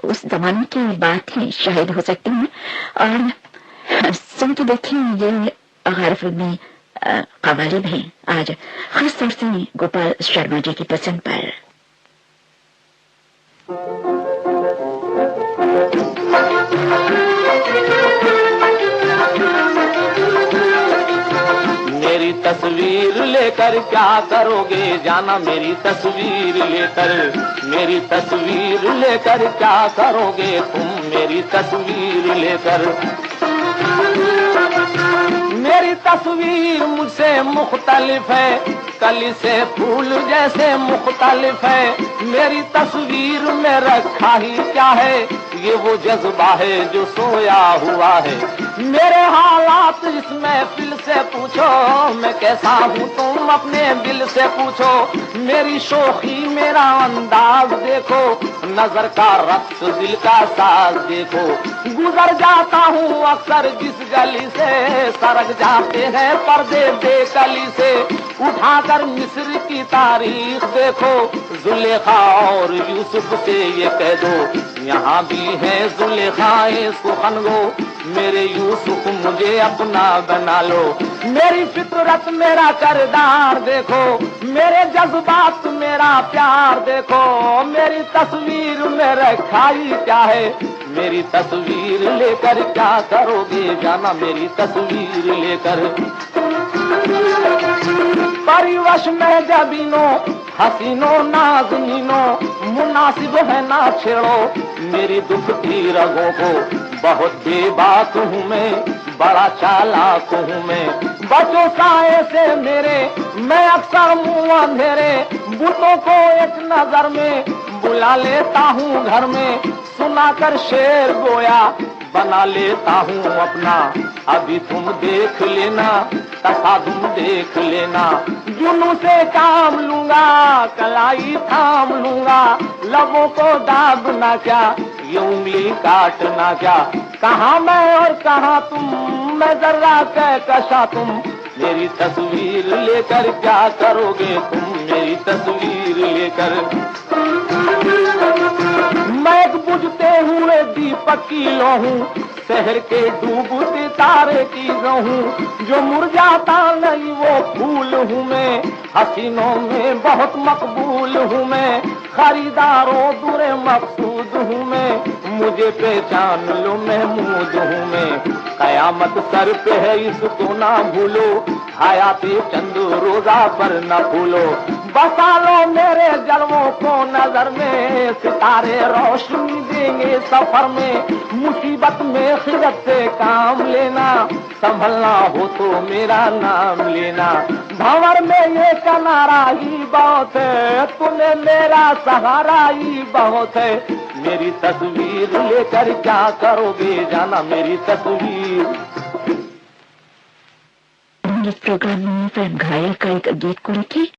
उस जमाने की बातें शायद हो सकती हैं। और सुन के देखें, ये गैर फिल्मी कवालिब हैं आज खास तौर से गोपाल शर्मा जी की पसंद पर। मेरी तस्वीर लेकर क्या करोगे जाना, मेरी तस्वीर लेकर, मेरी तस्वीर लेकर क्या करोगे तुम, मेरी तस्वीर लेकर। मेरी तस्वीर मुझसे मुख्तलिफ है, कली से फूल जैसे मुख्तलिफ है। मेरी तस्वीर में रखा ही क्या है, ये वो जज्बा है जो सोया हुआ है। मेरे हालात इस महफिल से पूछो, मैं कैसा हूँ तुम अपने दिल से पूछो। मेरी शोखी मेरा अंदाज देखो, नजर का रक्स दिल का साज देखो। गुजर जाता हूँ अक्सर जिस गली से, सरक जाते हैं पर्दे बेकली से। उठाकर मिस्र की तारीख देखो, जुलेखा और यूसुफ से ये कह दो, यहाँ भी है जुलेखाए सुखन गो, मेरे यूसुफ मुझे अपना बना लो। मेरी फितरत मेरा करदार देखो, मेरे जज्बात मेरा प्यार देखो। मेरी तस्वीर में रखा ही क्या है, मेरी तस्वीर लेकर क्या करोगे जाना, मेरी तस्वीर लेकर। परिवश में जबीनो हसीनो नाज़नीनो, मुनासिब है ना छेड़ो मेरी दुख की रगों को। बहुत बेबाक हूँ मैं, बड़ा चालाक हूँ मैं, बचो साए से मेरे, मैं अक्सर मुँह अंधेरे। बुतों को एक नजर में बुला लेता हूँ घर में, सुनाकर शेर गोया बना लेता हूँ अपना। अभी तुम देख लेना, तसादुम देख लेना। जुनू से काम लूंगा, कलाई थाम लूंगा। लबों को दाबना क्या, ये उंगली काटना क्या। कहाँ मैं और कहाँ तुम, मैं जरा कहकशा तुम। मेरी तस्वीर लेकर क्या करोगे तुम, मेरी तस्वीर लेकर। मैं एक बुझते हुए दीपक की लो हूँ, शहर के डूबते तारे की रहूं। जो मुरझाता नहीं वो फूल हूँ मैं, हसीनों में बहुत मकबूल हूँ मैं। खरीदारों दूरे मकसूद हूँ मैं, मुझे पहचान लो महमूद हूँ मैं। कयामत सर पे है इसको ना भूलो, हयाते चंद रोजा पर न भूलो। बसा लो मेरे जलवों को नजर में, सितारे रोशनी देंगे सफर में। मुसीबत में खिदमत से काम लेना, संभलना हो तो मेरा नाम लेना। भंवर में ये किनारा ही बहुत है, तूने मेरा सहारा ही बहुत है। मेरी तस्वीर लेकर क्या करोगे जाना, मेरी तस्वीर। इस प्रोग्राम में फिल्म घायल का एक गीत को रखें।